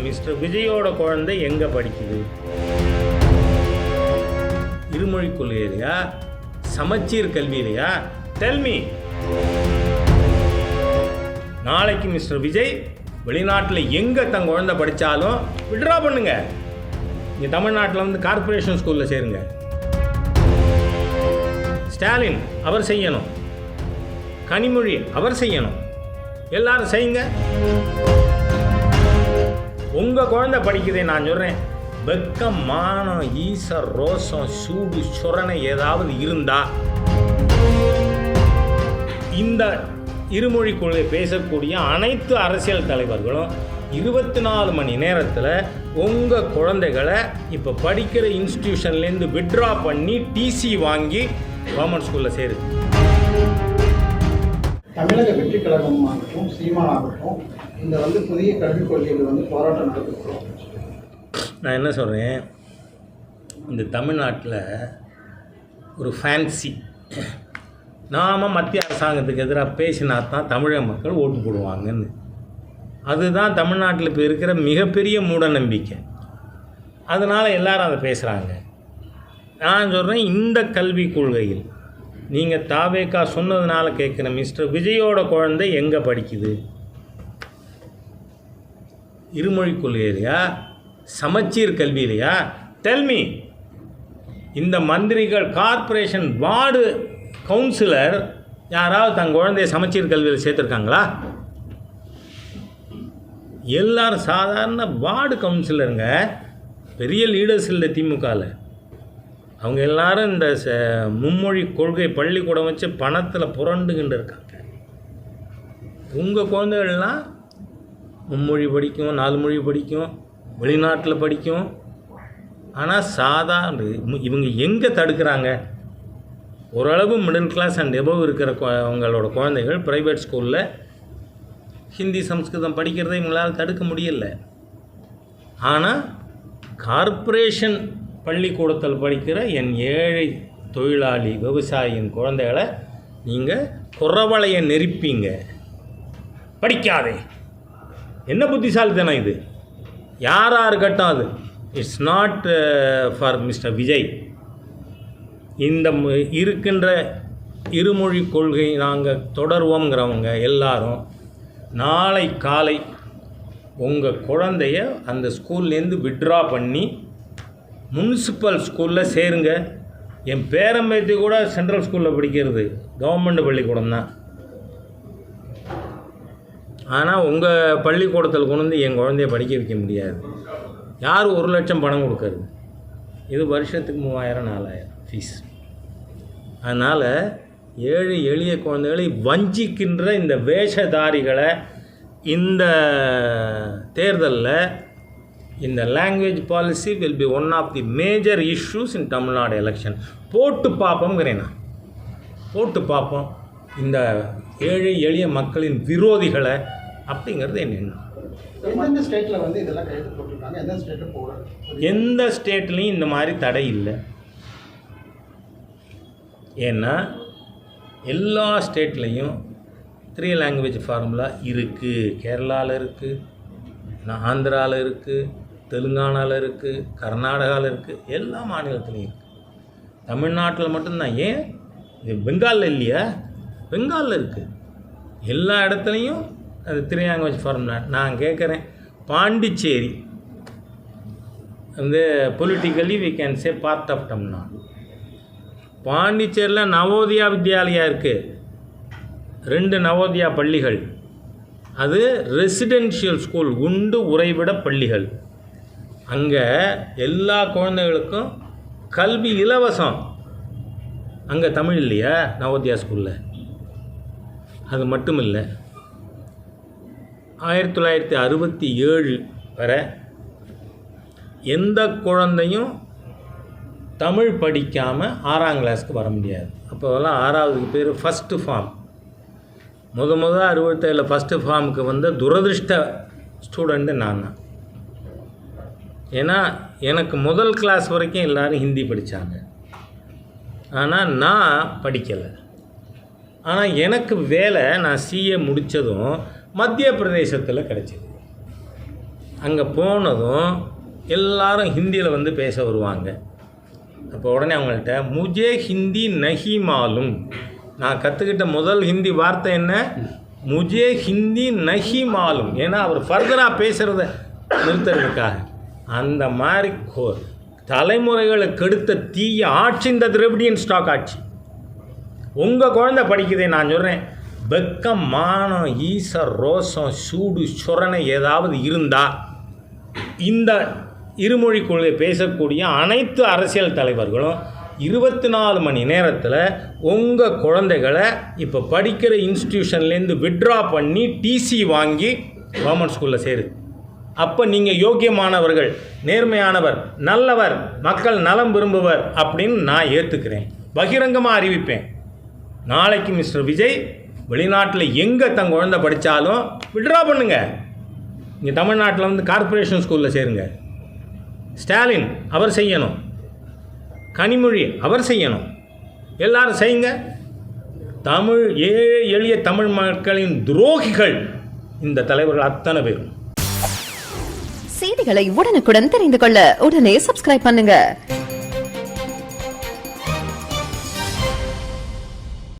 Mister விஜயோட குழந்தை எங்கே படிக்குது? இருமொழி கொள்கையிலையா, சமச்சீர் கல்வியிலையா? டெல்மி. நாளைக்கு மிஸ்டர் விஜய் வெளிநாட்டில் எங்கே தன் குழந்தை படித்தாலும் விட்ரா பண்ணுங்க. இங்கே தமிழ்நாட்டில் வந்து கார்ப்பரேஷன் ஸ்கூலில் சேருங்க. ஸ்டாலின் அவர் செய்யணும், கனிமொழி அவர் செய்யணும், எல்லாரும் செய்யுங்க. உங்கள் குழந்தை படிக்குதே, நான் சொல்கிறேன், வெக்கம், மானம், ஈசர், ரோசம், சூடு, சுரணை ஏதாவது இருந்தால் இந்த இருமொழி கொள்கை பேசக்கூடிய அனைத்து அரசியல் தலைவர்களும் 24 மணி நேரத்தில் உங்கள் குழந்தைகளை இப்போ படிக்கிற இன்ஸ்டிடியூஷன்லேருந்து விட்ரா பண்ணி டிசி வாங்கி கவர்மெண்ட் ஸ்கூலில் சேருது. தமிழக வெற்றி கழகம் ஆகட்டும், சீமான் ஆகட்டும், இந்த புதிய கல்விக் கொள்கைகள் போராட்டம் நடத்துகிறோம். நான் என்ன சொல்கிறேன், இந்த தமிழ்நாட்டில் ஒரு ஃபேன்சி, நாம் மத்திய அரசாங்கத்துக்கு எதிராக பேசினா தான் தமிழக மக்கள் ஓட்டு போடுவாங்கன்னு. அதுதான் தமிழ்நாட்டில் இப்போ இருக்கிற மிகப்பெரிய மூட நம்பிக்கை. அதனால் எல்லாரும் அதை பேசுகிறாங்க. நான் சொல்கிறேன், இந்த கல்விக் கொள்கையில் நீங்கள் தாவேக்கா சொன்னதுனால கேட்குறேன், மிஸ்டர் விஜயோட குழந்தை எங்கே படிக்குது? இருமொழி கொள்கையிலையா, சமச்சீர் கல்வியிலையா? டெல்மி. இந்த மந்திரிகள், கார்ப்பரேஷன், வார்டு கவுன்சிலர் யாராவது தன் குழந்தைய சமச்சீர் கல்வியில் சேர்த்துருக்காங்களா? எல்லாரும் சாதாரண வார்டு கவுன்சிலருங்க, பெரிய லீடர்ஸ் இல்லை திமுகவில். அவங்க எல்லாரும் இந்த மும்மொழி கொள்கை பள்ளிக்கூடம் வச்சு பணத்தில் புரண்டுகிட்டு இருக்காங்க. உங்கள் குழந்தைகள்லாம் மும்மொழி படிக்கும், 4 மொழி படிக்கும், வெளிநாட்டில் படிக்கும். ஆனால் சாதாரண இவங்க எங்கே தடுக்கிறாங்க? ஓரளவு மிடில் கிளாஸ் அண்ட் எபவ் இருக்கிற அவங்களோட குழந்தைகள் ப்ரைவேட் ஸ்கூலில் ஹிந்தி சம்ஸ்கிருதம் படிக்கிறதை இவங்களால் தடுக்க முடியலை. ஆனால் கார்ப்பரேஷன் பள்ளிக்கூடத்தில் படிக்கிற என் ஏழை தொழிலாளி விவசாயியின் குழந்தைகளை நீங்கள் குறவளைய நெருப்பீங்க. படிக்காதே. என்ன புத்திசாலித்தனம் இது? யாராக இருக்கட்டும், அது it's not for mister Vijay. இந்த இருக்கின்ற இருமொழி கொள்கை நாங்கள் தொடர்வோங்கிறவங்க எல்லாரும் நாளை காலை உங்கள் குழந்தைய அந்த ஸ்கூல்லேருந்து விட்ரா பண்ணி முனிசிபல் ஸ்கூலில் சேருங்க. என் பேரம்பேத்தி கூட சென்ட்ரல் ஸ்கூலில் படிக்கிறது கவர்மெண்ட் பள்ளிக்கூடம் தான். ஆனால் உங்கள் பள்ளிக்கூடத்தில் கொண்டு வந்து என் குழந்தைய படிக்க வைக்க முடியாது. யார் 1 லட்சம் பணம் கொடுக்கறது? இது வருஷத்துக்கு 3000 4000 ஃபீஸ். அதனால் ஏழை எளிய குழந்தைகளை வஞ்சிக்கின்ற இந்த வேஷதாரிகளை இந்த தேர்தலில் இந்த language policy will be one of the major issues in Tamil Nadu election. போட்டு பார்ப்போங்கிறேன் நான், போட்டு பார்ப்போம் இந்த ஏழை எளிய மக்களின் விரோதிகளை அப்படிங்கிறது என்ன எண்ணம். எந்தெந்த ஸ்டேட்டில் இதெல்லாம் கைது போட்டிருக்காங்க, எந்த ஸ்டேட்டில் போடுறாங்க? எந்த ஸ்டேட்லேயும் இந்த மாதிரி தடை இல்லை. ஏன்னா எல்லா ஸ்டேட்லேயும் 3 லாங்குவேஜ் ஃபார்முலா இருக்குது. கேரளாவில் இருக்குது, ஆந்திராவில் இருக்குது, தெலுங்கானாவில் இருக்குது, கர்நாடகாவில் இருக்குது, எல்லா மாநிலத்துலேயும் இருக்குது. தமிழ்நாட்டில் மட்டும்தான். ஏன் இது பெங்காலில் இல்லையா? பெங்காலில் இருக்குது. எல்லா இடத்துலையும் அது 3 லாங்குவேஜ் ஃபார்முலா. நான் கேட்குறேன், Pondicherry politically we can say part of Tamil Nadu. பாண்டிச்சேரியில் நவோதயா வித்யாலயா இருக்குது, 2 நவோதயா பள்ளிகள். அது ரெசிடென்ஷியல் ஸ்கூல், உண்டு உறைவிட பள்ளிகள். அங்கே எல்லா குழந்தைகளுக்கும் கல்வி இலவசம். அங்கே தமிழ் இல்லையா நவோதயா ஸ்கூலில்? அது மட்டும் இல்லை, 1967 வரை எந்த குழந்தையும் தமிழ் படிக்காமல் 6ஆம் கிளாஸுக்கு வர முடியாது. அப்போதெல்லாம் 6ஆவதுக்கு பேர் ஃபஸ்ட்டு ஃபார்ம். முதல் 67 ஃபஸ்ட்டு ஃபார்முக்கு வந்த துரதிருஷ்ட ஸ்டூடெண்ட்டு நான் தான். ஏன்னா எனக்கு முதல் கிளாஸ் வரைக்கும் எல்லோரும் ஹிந்தி படித்தாங்க, ஆனால் நான் படிக்கலை. ஆனால் எனக்கு வேலை, நான் சிஏ முடித்ததும் மத்திய பிரதேசத்தில் கிடச்சிது. அங்கே போனதும் எல்லாரும் ஹிந்தியில் வந்து பேச வருவாங்க. அப்போ உடனே அவங்கள்ட்ட முஜே ஹிந்தி நஹி மாலும், நான் கற்றுக்கிட்ட முதல் ஹிந்தி வார்த்தை என்ன? முஜே ஹிந்தி நஹி மாலும். ஏன்னா அவர் ஃபர்தராக பேசுகிறத நிறுத்துறதுக்காக. அந்த மாதிரி தலைமுறைகளுக்கு எடுத்த தீய ஆட்சி இந்த திராவிடியன் ஸ்டாக் ஆட்சி. உங்கள் குழந்தை படிக்குதே, நான் சொல்கிறேன், வெக்கம், மானம், ஈசர், ரோசம், சூடு, சுரணை ஏதாவது இருந்தால் இந்த இருமொழி கொள்கை பேசக்கூடிய அனைத்து அரசியல் தலைவர்களும் 24 மணி நேரத்தில் உங்கள் குழந்தைகளை இப்போ படிக்கிற இன்ஸ்டிடியூஷன்லேருந்து விட்ரா பண்ணி டிசி வாங்கி கவர்மெண்ட் ஸ்கூலில் சேருது. அப்போ நீங்கள் யோக்கியமானவர்கள், நேர்மையானவர், நல்லவர், மக்கள் நலம் விரும்புவர் அப்படின்னு நான் ஏற்றுக்கிறேன், பகிரங்கமாக அறிவிப்பேன். நாளைக்கு மிஸ்டர் விஜய் வெளிநாட்டில் எங்கே தன் குழந்தை படித்தாலும் விட்ரா பண்ணுங்க. இங்கே தமிழ்நாட்டில் வந்து கார்ப்பரேஷன் ஸ்கூலில் சேருங்க. ஸ்டாலின் அவர் செய்யணும், கனிமொழி அவர் செய்யணும், எல்லாரும் செய்யுங்க. தமிழ் ஏழை எளிய தமிழ் மக்களின் துரோகிகள் இந்த தலைவர்கள் அத்தனை பேரும். செய்திகளை உடனுக்குடன் தெரிந்து கொள்ள உடனே சப்ஸ்கிரைப் பண்ணுங்க.